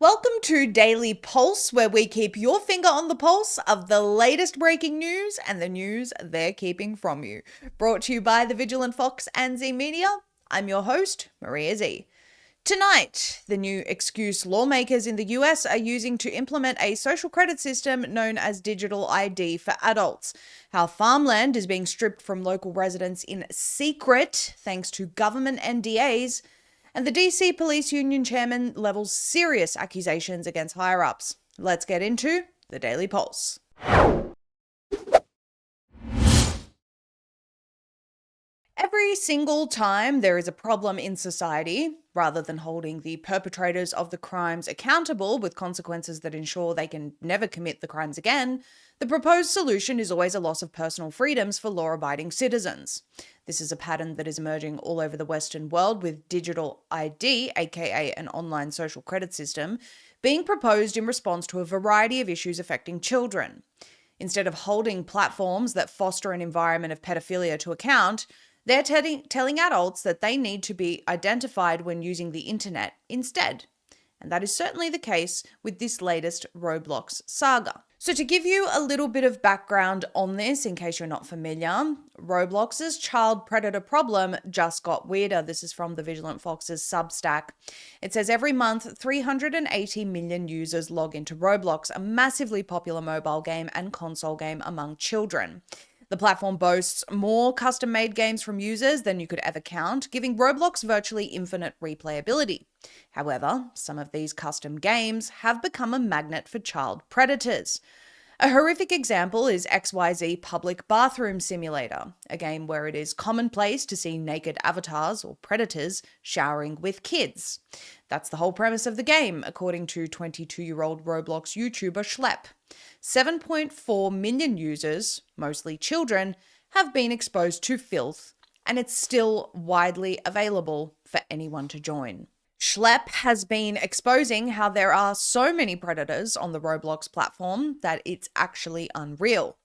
Welcome to Daily Pulse, where we keep your finger on the pulse of the latest breaking news and the news they're keeping from you. Brought to you by the Vigilant Fox and Zeee Media. I'm your host, Maria Zeee. Tonight, the new excuse lawmakers in the US are using to implement a social credit system known as digital ID for adults. How farmland is being stripped from local residents in secret thanks to government NDAs. And the DC Police Union chairman levels serious accusations against higher-ups. Let's get into the Daily Pulse. Every single time there is a problem in society, rather than holding the perpetrators of the crimes accountable with consequences that ensure they can never commit the crimes again, the proposed solution is always a loss of personal freedoms for law-abiding citizens. This is a pattern that is emerging all over the Western world, with digital ID, aka an online social credit system, being proposed in response to a variety of issues affecting children. Instead of holding platforms that foster an environment of pedophilia to account, they're telling adults that they need to be identified when using the internet instead. And that is certainly the case with this latest Roblox saga. So to give you a little bit of background on this, in case you're not familiar, Roblox's child predator problem just got weirder. This is from the Vigilant Fox's Substack. It says every month, 380 million users log into Roblox, a massively popular mobile game and console game among children. The platform boasts more custom-made games from users than you could ever count, giving Roblox virtually infinite replayability. However, some of these custom games have become a magnet for child predators. A horrific example is XYZ Public Bathroom Simulator, a game where it is commonplace to see naked avatars or predators showering with kids. That's the whole premise of the game, according to 22-year-old Roblox YouTuber Schlep. 7.4 million users, mostly children, have been exposed to filth, and it's still widely available for anyone to join. Schlep has been exposing how there are so many predators on the Roblox platform that it's actually unreal.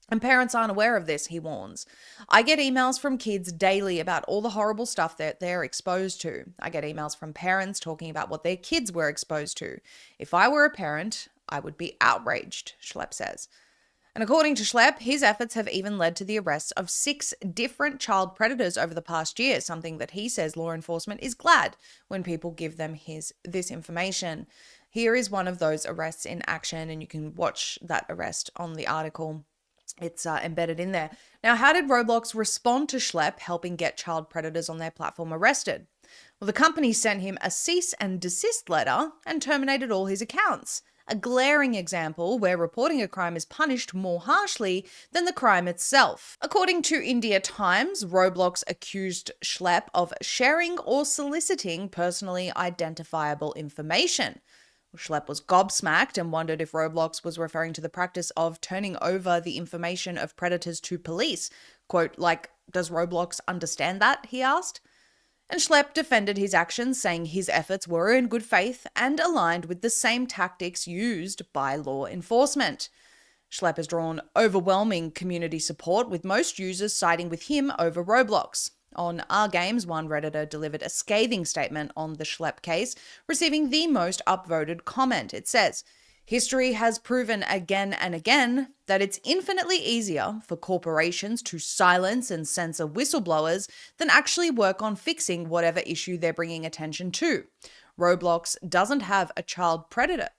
And parents aren't aware of this, he warns. I get emails from kids daily about all the horrible stuff that they're exposed to. I get emails from parents talking about what their kids were exposed to. If I were a parent, I would be outraged, Schlep says. And according to Schlep, his efforts have even led to the arrest of 6 different child predators over the past year, something that he says law enforcement is glad when people give them this information. Here is one of those arrests in action, and you can watch that arrest on the article. It's embedded in there. Now, how did Roblox respond to Schlep helping get child predators on their platform arrested? Well, the company sent him a cease and desist letter and terminated all his accounts. A glaring example where reporting a crime is punished more harshly than the crime itself. According to India Times, Roblox accused Schlep of sharing or soliciting personally identifiable information. Schlep was gobsmacked and wondered if Roblox was referring to the practice of turning over the information of predators to police. Quote, like, does Roblox understand that? He asked. And Schlep defended his actions, saying his efforts were in good faith and aligned with the same tactics used by law enforcement. Schlep has drawn overwhelming community support, with most users siding with him over Roblox. On Our Games, one Redditor delivered a scathing statement on the Schlep case, receiving the most upvoted comment. It says, "History has proven again and again that it's infinitely easier for corporations to silence and censor whistleblowers than actually work on fixing whatever issue they're bringing attention to. Roblox doesn't have a child predator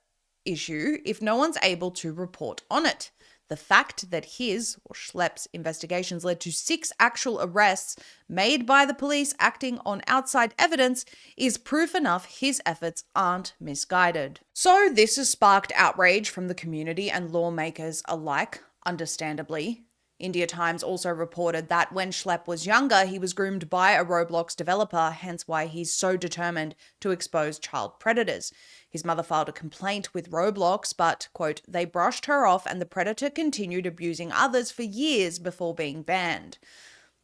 issue if no one's able to report on it. The fact that his, or Schlepp's, investigations led to 6 actual arrests made by the police acting on outside evidence is proof enough his efforts aren't misguided." So this has sparked outrage from the community and lawmakers alike, understandably. India Times also reported that when Schlep was younger, he was groomed by a Roblox developer, hence why he's so determined to expose child predators. His mother filed a complaint with Roblox, but, quote, they brushed her off and the predator continued abusing others for years before being banned.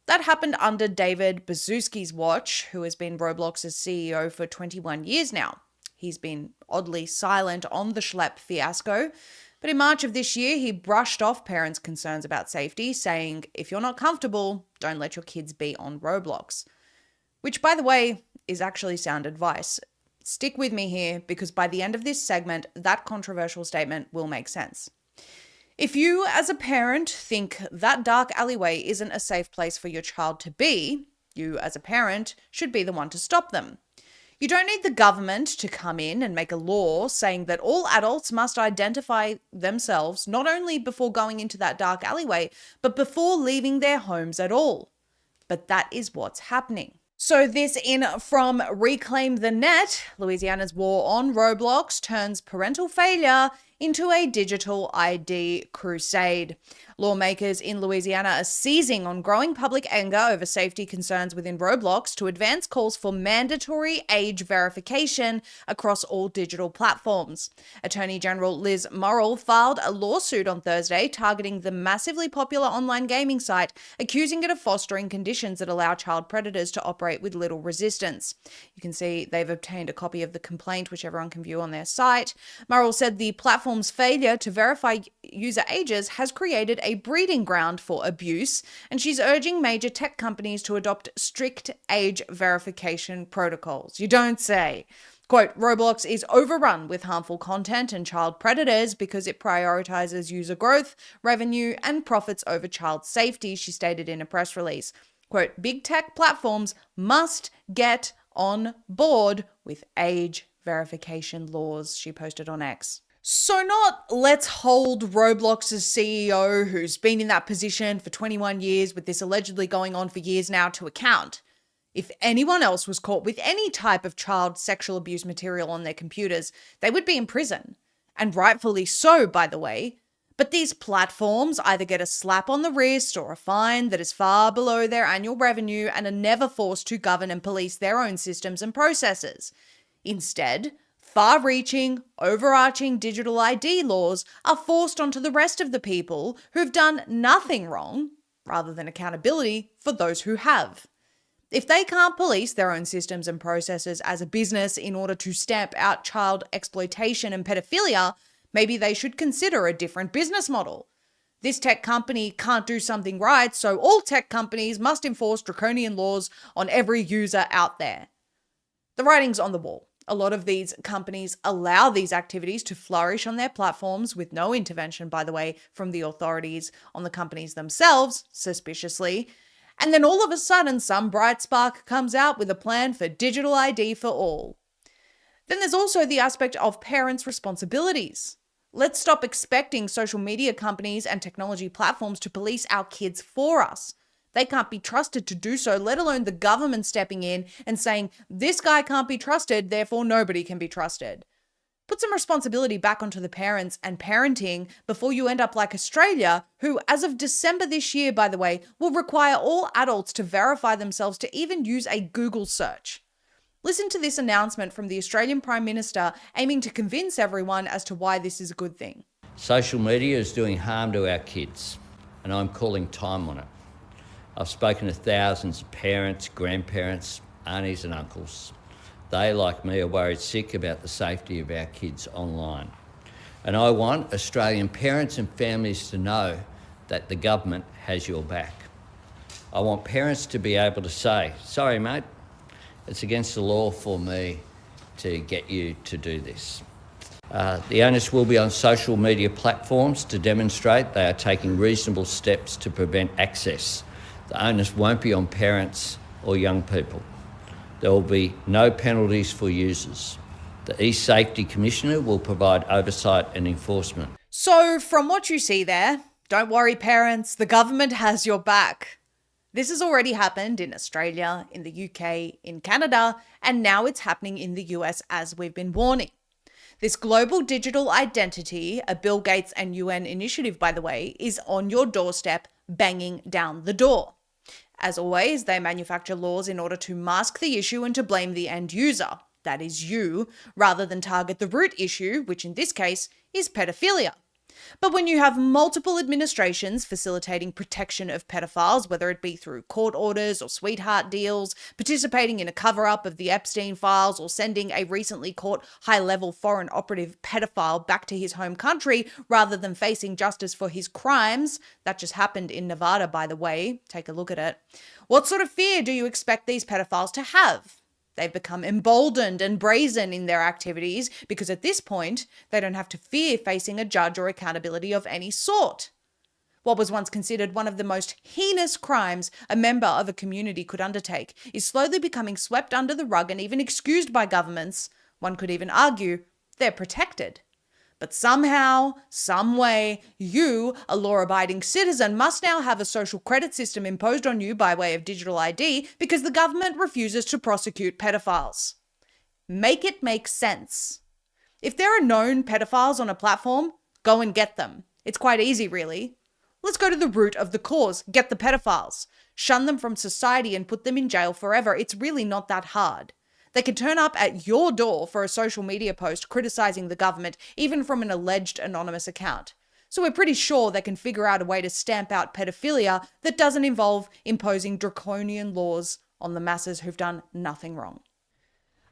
That happened under David Baszucki's watch, who has been Roblox's CEO for 21 years now. He's been oddly silent on the Schlep fiasco, but in March of this year, he brushed off parents' concerns about safety, saying, if you're not comfortable, don't let your kids be on Roblox. Which, by the way, is actually sound advice. Stick with me here because by the end of this segment, that controversial statement will make sense. If you, as a parent, think that dark alleyway isn't a safe place for your child to be, you, as a parent, should be the one to stop them. You don't need the government to come in and make a law saying that all adults must identify themselves not only before going into that dark alleyway, but before leaving their homes at all. But that is what's happening. So this in from Reclaim the Net, Louisiana's war on Roblox turns parental failure into a digital ID crusade. Lawmakers in Louisiana are seizing on growing public anger over safety concerns within Roblox to advance calls for mandatory age verification across all digital platforms. Attorney General Liz Murrill filed a lawsuit on Thursday targeting the massively popular online gaming site, accusing it of fostering conditions that allow child predators to operate with little resistance. You can see they've obtained a copy of the complaint, which everyone can view on their site. Murrill said the platform's failure to verify user ages has created a breeding ground for abuse, and she's urging major tech companies to adopt strict age verification protocols. You don't say. Quote, Roblox is overrun with harmful content and child predators because it prioritizes user growth, revenue, and profits over child safety, she stated in a press release. Quote, big tech platforms must get on board with age verification laws, she posted on X. So not let's hold Roblox's CEO, who's been in that position for 21 years with this allegedly going on for years now, to account. If anyone else was caught with any type of child sexual abuse material on their computers, they would be in prison. And rightfully so, by the way. But these platforms either get a slap on the wrist or a fine that is far below their annual revenue and are never forced to govern and police their own systems and processes. Instead, far-reaching, overarching digital ID laws are forced onto the rest of the people who've done nothing wrong, rather than accountability for those who have. If they can't police their own systems and processes as a business in order to stamp out child exploitation and pedophilia, maybe they should consider a different business model. This tech company can't do something right, so all tech companies must enforce draconian laws on every user out there. The writing's on the wall. A lot of these companies allow these activities to flourish on their platforms with no intervention, by the way, from the authorities on the companies themselves, suspiciously. And then all of a sudden, some bright spark comes out with a plan for digital ID for all. Then there's also the aspect of parents' responsibilities. Let's stop expecting social media companies and technology platforms to police our kids for us. They can't be trusted to do so, let alone the government stepping in and saying, this guy can't be trusted, therefore nobody can be trusted. Put some responsibility back onto the parents and parenting before you end up like Australia, who, as of December this year, by the way, will require all adults to verify themselves to even use a Google search. Listen to this announcement from the Australian Prime Minister aiming to convince everyone as to why this is a good thing. Social media is doing harm to our kids, and I'm calling time on it. I've spoken to thousands of parents, grandparents, aunties and uncles. They, like me, are worried sick about the safety of our kids online. And I want Australian parents and families to know that the government has your back. I want parents to be able to say, sorry mate, it's against the law for me to get you to do this. The onus will be on social media platforms to demonstrate they are taking reasonable steps to prevent access. The onus won't be on parents or young people. There will be no penalties for users. The e-Safety Commissioner will provide oversight and enforcement. So from what you see there, don't worry parents, the government has your back. This has already happened in Australia, in the UK, in Canada, and now it's happening in the US as we've been warning. This global digital identity, a Bill Gates and UN initiative, by the way, is on your doorstep, banging down the door. As always, they manufacture laws in order to mask the issue and to blame the end user, that is you, rather than target the root issue, which in this case is pedophilia. But when you have multiple administrations facilitating protection of pedophiles, whether it be through court orders or sweetheart deals, participating in a cover-up of the Epstein files, or sending a recently caught high-level foreign operative pedophile back to his home country rather than facing justice for his crimes, that just happened in Nevada, by the way, take a look at it. What sort of fear do you expect these pedophiles to have? They've become emboldened and brazen in their activities because at this point, they don't have to fear facing a judge or accountability of any sort. What was once considered one of the most heinous crimes a member of a community could undertake is slowly becoming swept under the rug and even excused by governments. One could even argue they're protected. But somehow, some way, you, a law-abiding citizen, must now have a social credit system imposed on you by way of digital ID because the government refuses to prosecute pedophiles. Make it make sense. If there are known pedophiles on a platform, go and get them. It's quite easy, really. Let's go to the root of the cause. Get the pedophiles. Shun them from society and put them in jail forever. It's really not that hard. They can turn up at your door for a social media post criticizing the government, even from an alleged anonymous account. So we're pretty sure they can figure out a way to stamp out pedophilia that doesn't involve imposing draconian laws on the masses who've done nothing wrong.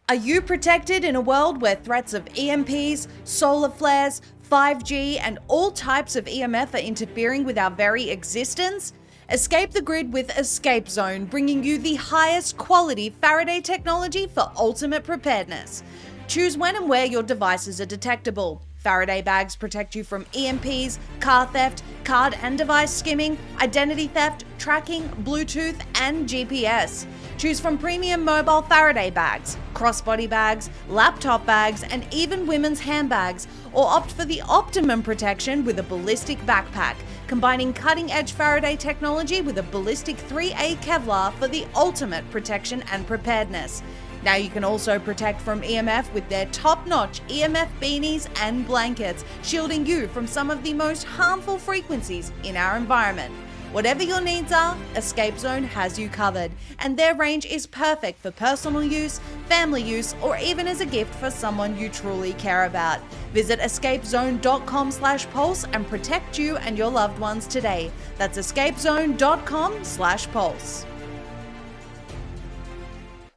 Are you protected in a world where threats of EMPs, solar flares, 5G, and all types of EMF are interfering with our very existence? Escape the grid with Escape Zone, bringing you the highest quality Faraday technology for ultimate preparedness. Choose when and where your devices are detectable. Faraday bags protect you from EMPs, car theft, card and device skimming, identity theft, tracking, Bluetooth, and GPS. Choose from premium mobile Faraday bags, crossbody bags, laptop bags, and even women's handbags, or opt for the optimum protection with a ballistic backpack, combining cutting-edge Faraday technology with a ballistic 3A Kevlar for the ultimate protection and preparedness. Now you can also protect from EMF with their top-notch EMF beanies and blankets, shielding you from some of the most harmful frequencies in our environment. Whatever your needs are, Escape Zone has you covered, and their range is perfect for personal use, family use, or even as a gift for someone you truly care about. Visit escapezone.com/pulse and protect you and your loved ones today. That's escapezone.com/pulse.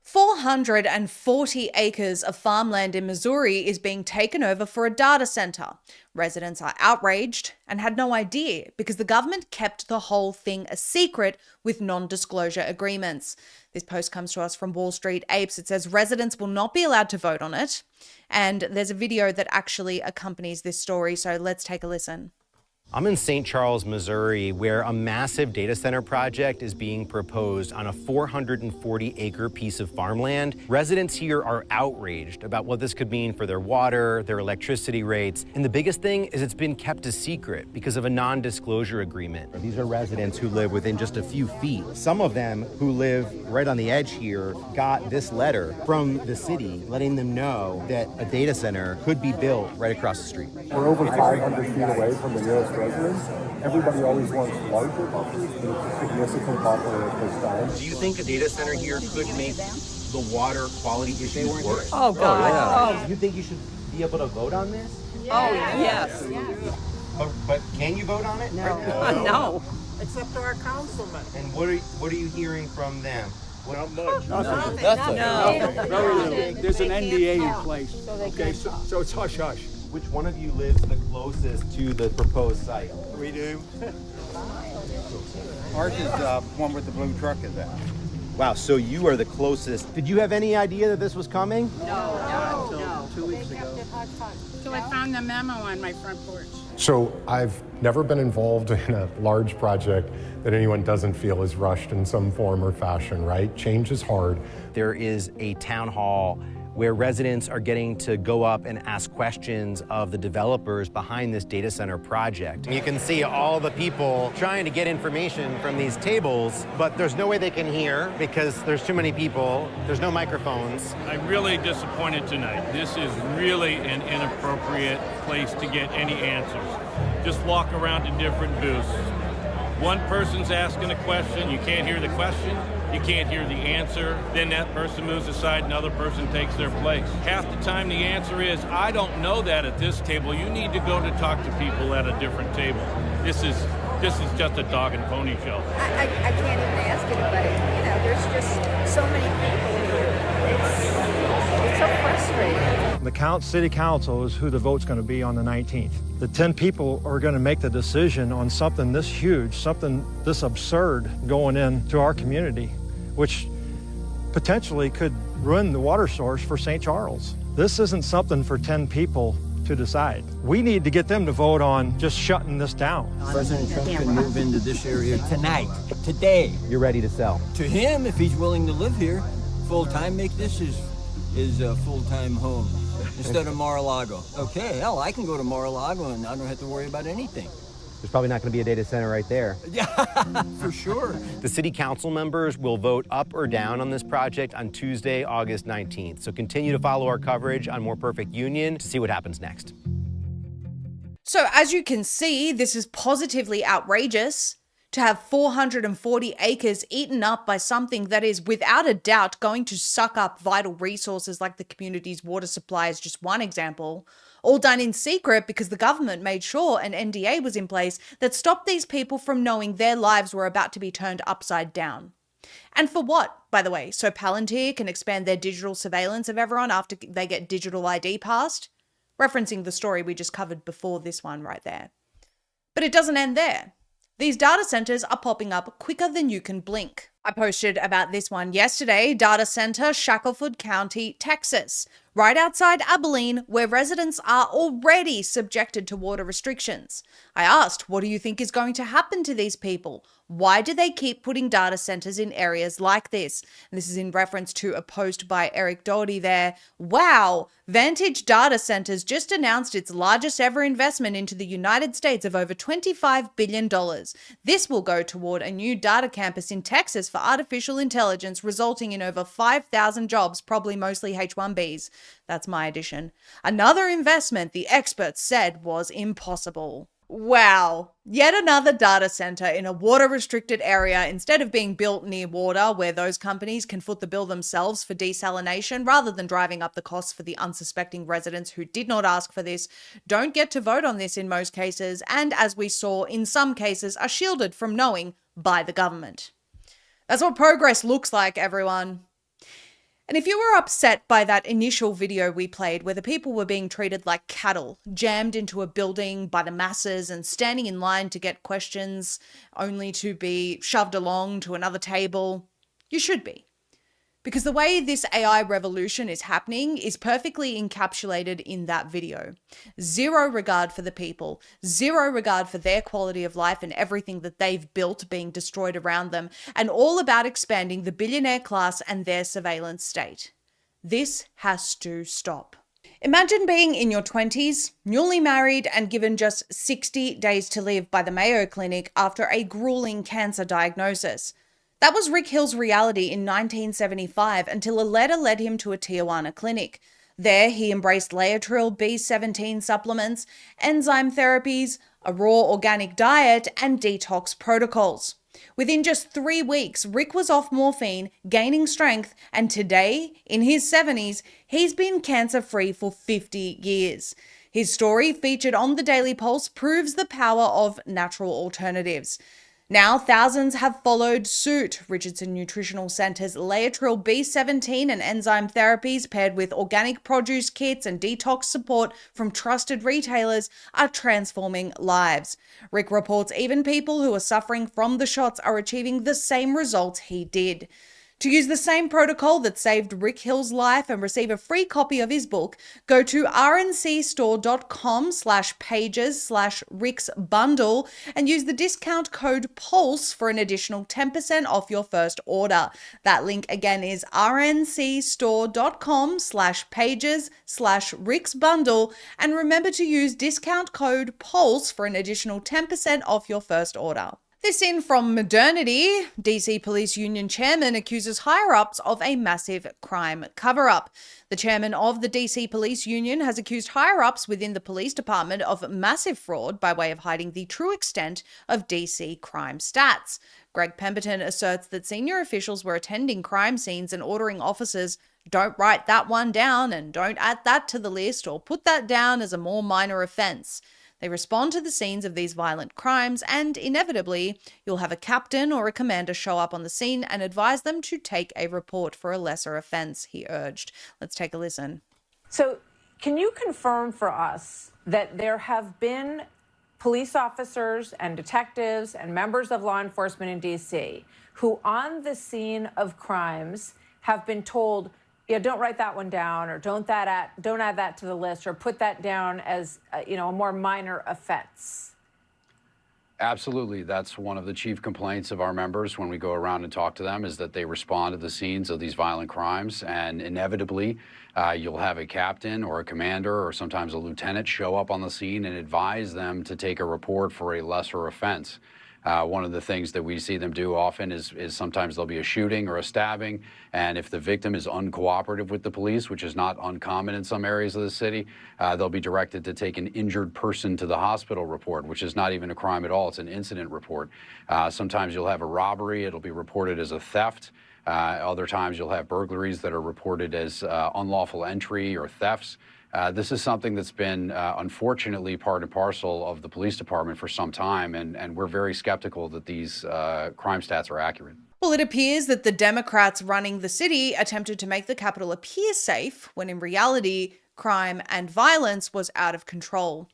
440 acres of farmland in Missouri is being taken over for a data center. Residents are outraged and had no idea because the government kept the whole thing a secret with non-disclosure agreements. This post comes to us from Wall Street Apes. It says residents will not be allowed to vote on it. And there's a video that actually accompanies this story, so let's take a listen. I'm in St. Charles, Missouri, where a massive data center project is being proposed on a 440-acre piece of farmland. Residents here are outraged about what this could mean for their water, their electricity rates, and the biggest thing is it's been kept a secret because of a non-disclosure agreement. These are residents who live within just a few feet. Some of them who live right on the edge here got this letter from the city letting them know that a data center could be built right across the street. We're over 500 feet away from the nearest residents. Everybody always wants larger buffers, but it's a significant buffer at this time. Do you think a data center here could make the water quality issue worse? Oh, God. Do you think you should be able to vote on this? Oh, yes. But can you vote on it? No. No. Except our councilman. And what are you hearing from them? Not much. Nothing. There's an NDA in place. Okay, so it's hush-hush. Which one of you lives the closest to the proposed site? We do. Ours is the one where the blue truck is at. Wow, so you are the closest. Did you have any idea that this was coming? No. 2 weeks ago. So I found the memo on my front porch. So I've never been involved in a large project that anyone doesn't feel is rushed in some form or fashion, right? Change is hard. There is a town hall where residents are getting to go up and ask questions of the developers behind this data center project. You can see all the people trying to get information from these tables, but there's no way they can hear because there's too many people, there's no microphones. I'm really disappointed tonight. This is really an inappropriate place to get any answers. Just walk around to different booths. One person's asking a question, you can't hear the question, you can't hear the answer, then that person moves aside, another person takes their place. Half the time the answer is, I don't know that at this table, you need to go to talk to people at a different table. This is just a dog and pony show. I can't even ask anybody, there's just so many people here. It's so frustrating. The city council is who the vote's going to be on the 19th. The 10 people are going to make the decision on something this huge, something this absurd going into our community, which potentially could ruin the water source for St. Charles. This isn't something for 10 people to decide. We need to get them to vote on just shutting this down. President Trump can move into this area tonight, today. You're ready to sell? To him, if he's willing to live here full-time, make this his full-time home instead of Mar-a-Lago. Okay, hell, I can go to Mar-a-Lago and I don't have to worry about anything. There's probably not going to be a data center right there. Yeah, for sure. The city council members will vote up or down on this project on Tuesday, August 19th. So continue to follow our coverage on More Perfect Union to see what happens next. So as you can see, this is positively outrageous. To have 440 acres eaten up by something that is without a doubt going to suck up vital resources like the community's water supply is just one example, all done in secret because the government made sure an NDA was in place that stopped these people from knowing their lives were about to be turned upside down. And for what, by the way? So Palantir can expand their digital surveillance of everyone after they get digital ID passed? Referencing the story we just covered before this one right there. But it doesn't end there. These data centers are popping up quicker than you can blink. I posted about this one yesterday, data center Shackleford County, Texas, right outside Abilene, where residents are already subjected to water restrictions. I asked, what do you think is going to happen to these people? Why do they keep putting data centers in areas like this? And this is in reference to a post by Eric Doherty there. Wow, Vantage Data Centers just announced its largest ever investment into the United States of over $25 billion. This will go toward a new data campus in Texas for artificial intelligence, resulting in over 5,000 jobs, probably mostly H-1Bs. That's my addition. Another investment the experts said was impossible. Wow, yet another data center in a water-restricted area instead of being built near water where those companies can foot the bill themselves for desalination rather than driving up the costs for the unsuspecting residents who did not ask for this, don't get to vote on this in most cases, and as we saw, in some cases are shielded from knowing by the government. That's what progress looks like, everyone. And if you were upset by that initial video we played where the people were being treated like cattle, jammed into a building by the masses and standing in line to get questions only to be shoved along to another table, you should be. Because the way this AI revolution is happening is perfectly encapsulated in that video. Zero regard for the people, zero regard for their quality of life and everything that they've built being destroyed around them, and all about expanding the billionaire class and their surveillance state. This has to stop. Imagine being in your 20s, newly married and given just 60 days to live by the Mayo Clinic after a grueling cancer diagnosis. That was Rick Hill's reality in 1975 until a letter led him to a Tijuana clinic. There, he embraced Laetrile B17 supplements, enzyme therapies, a raw organic diet, and detox protocols. Within just 3 weeks, Rick was off morphine, gaining strength, and today, in his 70s, he's been cancer-free for 50 years. His story, featured on the Daily Pulse, proves the power of natural alternatives. Now, thousands have followed suit. Richardson Nutritional Center's Laetrile B17 and enzyme therapies paired with organic produce kits and detox support from trusted retailers are transforming lives. Rick reports even people who are suffering from the shots are achieving the same results he did. To use the same protocol that saved Rick Hill's life and receive a free copy of his book, go to rncstore.com/pages/ricksbundle and use the discount code PULSE for an additional 10% off your first order. That link again is rncstore.com/pages/ricksbundle, and remember to use discount code PULSE for an additional 10% off your first order. This in from Modernity. DC Police Union chairman accuses higher-ups of a massive crime cover-up. The chairman of the DC Police Union has accused higher-ups within the police department of massive fraud by way of hiding the true extent of DC crime stats. Greg Pemberton asserts that senior officials were attending crime scenes and ordering officers, "Don't write that one down and don't add that to the list or put that down as a more minor offense." They respond to the scenes of these violent crimes, and inevitably, you'll have a captain or a commander show up on the scene and advise them to take a report for a lesser offense, he urged. Let's take a listen. So, can you confirm for us that there have been police officers and detectives and members of law enforcement in D.C. who, on the scene of crimes, have been told, Yeah, don't write that one down, or don't add that to the list, or put that down as a more minor offense. Absolutely. That's one of the chief complaints of our members when we go around and talk to them, is that they respond to the scenes of these violent crimes. And inevitably, you'll have a captain or a commander or sometimes a lieutenant show up on the scene and advise them to take a report for a lesser offense. One of the things that we see them do often is sometimes there'll be a shooting or a stabbing, and if the victim is uncooperative with the police, which is not uncommon in some areas of the city, they'll be directed to take an injured person to the hospital report, which is not even a crime at all. It's an incident report. Sometimes you'll have a robbery. It'll be reported as a theft. Other times you'll have burglaries that are reported as unlawful entry or thefts. This is something that's been, unfortunately, part and parcel of the police department for some time, and we're very skeptical that these crime stats are accurate. Well, it appears that the Democrats running the city attempted to make the Capitol appear safe when in reality, crime and violence was out of control.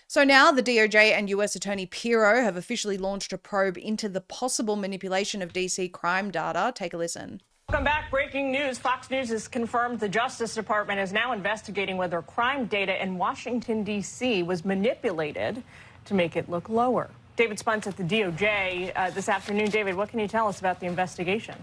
So now the DOJ and US Attorney Pirro have officially launched a probe into the possible manipulation of DC crime data. Take a listen. Welcome back. Breaking news. Fox News has confirmed the Justice Department is now investigating whether crime data in Washington, D.C. was manipulated to make it look lower. David Spunts at the DOJ this afternoon. David, what can you tell us about the investigation?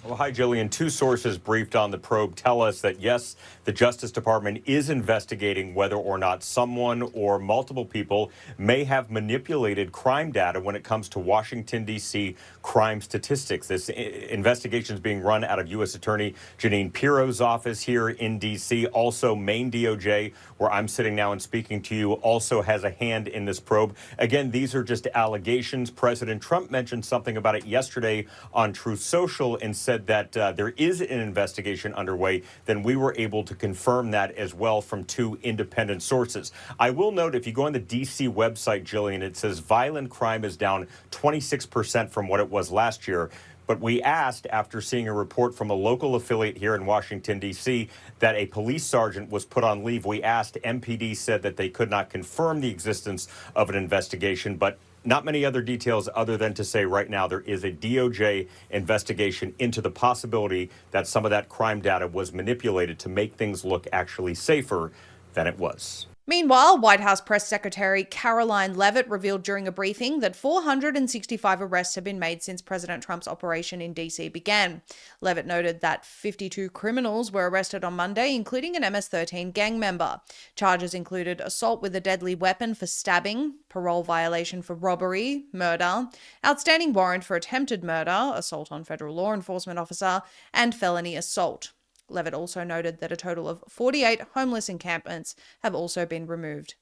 Well, hi, Jillian. Two sources briefed on the probe tell us that, yes, the Justice Department is investigating whether or not someone or multiple people may have manipulated crime data when it comes to Washington, D.C. crime statistics. This investigation is being run out of U.S. Attorney Jeanine Pirro's office here in D.C. Also, Maine DOJ, where I'm sitting now and speaking to you, also has a hand in this probe. Again, these are just allegations. President Trump mentioned something about it yesterday on Truth Social and said that there is an investigation underway. Then we were able to confirm that as well from two independent sources. I will note, if you go on the D.C. website, Jillian, it says violent crime is down 26% from what it was last year. But we asked, after seeing a report from a local affiliate here in Washington, D.C., that a police sergeant was put on leave. We asked, MPD said that they could not confirm the existence of an investigation, but not many other details other than to say right now there is a DOJ investigation into the possibility that some of that crime data was manipulated to make things look actually safer than it was. Meanwhile, White House Press Secretary Caroline Leavitt revealed during a briefing that 465 arrests have been made since President Trump's operation in D.C. began. Leavitt noted that 52 criminals were arrested on Monday, including an MS-13 gang member. Charges included assault with a deadly weapon for stabbing, parole violation for robbery, murder, outstanding warrant for attempted murder, assault on federal law enforcement officer, and felony assault. Leavitt also noted that a total of 48 homeless encampments have also been removed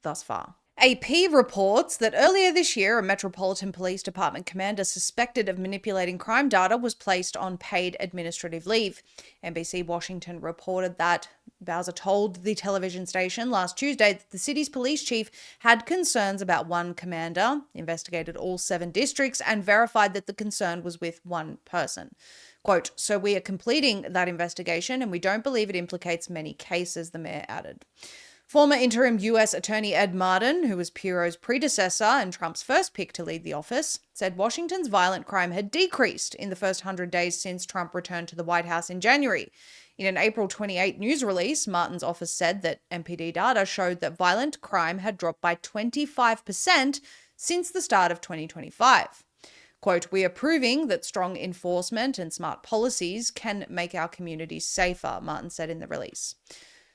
thus far. AP reports that earlier this year, a Metropolitan Police Department commander suspected of manipulating crime data was placed on paid administrative leave. NBC Washington reported that Bowser told the television station last Tuesday that the city's police chief had concerns about one commander, investigated all 7 districts, and verified that the concern was with one person. Quote, "So we are completing that investigation and we don't believe it implicates many cases," the mayor added. Former interim U.S. Attorney Ed Martin, who was Pirro's predecessor and Trump's first pick to lead the office, said Washington's violent crime had decreased in the first 100 days since Trump returned to the White House in January. In an April 28 news release, Martin's office said that MPD data showed that violent crime had dropped by 25% since the start of 2025. Quote, "We are proving that strong enforcement and smart policies can make our communities safer," Martin said in the release.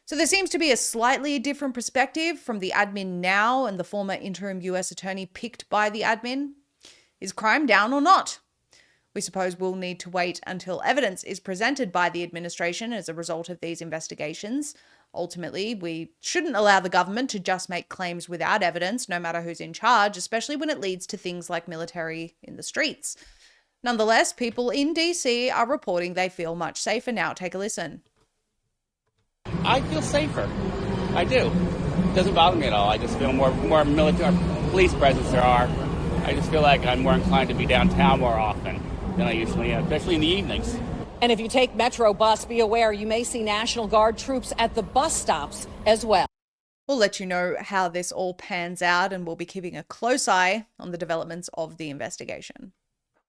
So there seems to be a slightly different perspective from the admin now and the former interim US attorney picked by the admin. Is crime down or not? We suppose we'll need to wait until evidence is presented by the administration as a result of these investigations. Ultimately, we shouldn't allow the government to just make claims without evidence, no matter who's in charge, especially when it leads to things like military in the streets. Nonetheless, people in DC are reporting they feel much safer now. Take a listen. I feel safer. I do. It doesn't bother me at all. I just feel more military police presence there are. I just feel like I'm more inclined to be downtown more often than I usually am, especially in the evenings. And if you take Metro bus, be aware you may see National Guard troops at the bus stops as well. We'll let you know how this all pans out, and we'll be keeping a close eye on the developments of the investigation.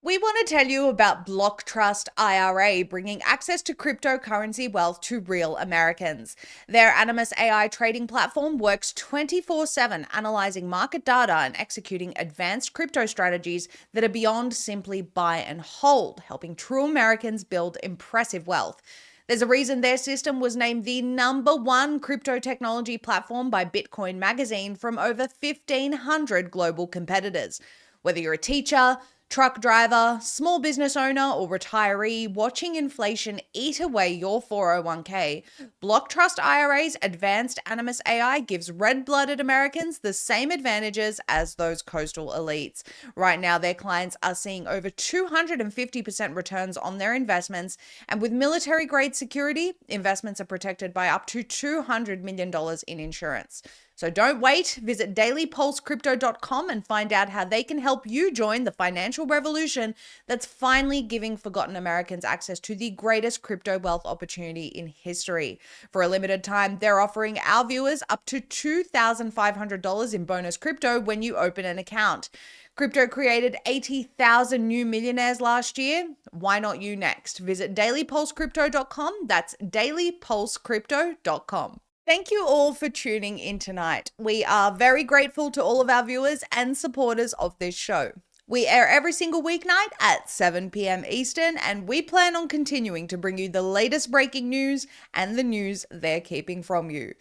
We want to tell you about Block Trust IRA, bringing access to cryptocurrency wealth to real Americans. Their Animus AI trading platform works 24/7, analyzing market data and executing advanced crypto strategies that are beyond simply buy and hold, helping true Americans build impressive wealth. There's a reason their system was named the #1 crypto technology platform by Bitcoin Magazine from over 1,500 global competitors. Whether you're a teacher, truck driver, small business owner, or retiree watching inflation eat away your 401k, Block Trust IRA's advanced Animus AI gives red-blooded Americans the same advantages as those coastal elites. Right now, their clients are seeing over 250% returns on their investments, and with military-grade security, investments are protected by up to $200 million in insurance. So don't wait. Visit dailypulsecrypto.com and find out how they can help you join the financial revolution that's finally giving forgotten Americans access to the greatest crypto wealth opportunity in history. For a limited time, they're offering our viewers up to $2,500 in bonus crypto when you open an account. Crypto created 80,000 new millionaires last year. Why not you next? Visit dailypulsecrypto.com. That's dailypulsecrypto.com. Thank you all for tuning in tonight. We are very grateful to all of our viewers and supporters of this show. We air every single weeknight at 7 p.m. Eastern, and we plan on continuing to bring you the latest breaking news and the news they're keeping from you.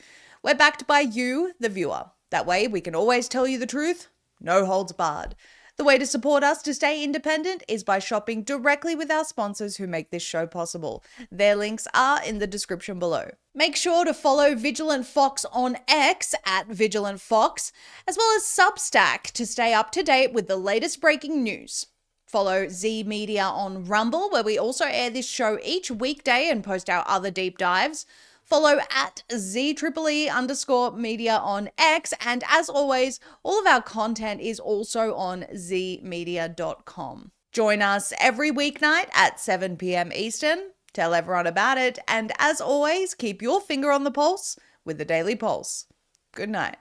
We're backed by you, the viewer. That way we can always tell you the truth, no holds barred. The way to support us to stay independent is by shopping directly with our sponsors who make this show possible. Their links are in the description below. Make sure to follow Vigilant Fox on X at Vigilant Fox, as well as Substack to stay up to date with the latest breaking news. Follow Zeee Media on Rumble, where we also air this show each weekday and post our other deep dives. Follow at ZEE_media on X, and as always, all of our content is also on zeemedia.com. Join us every weeknight at 7 p.m. Eastern. Tell everyone about it, and as always, keep your finger on the pulse with the Daily Pulse. Good night.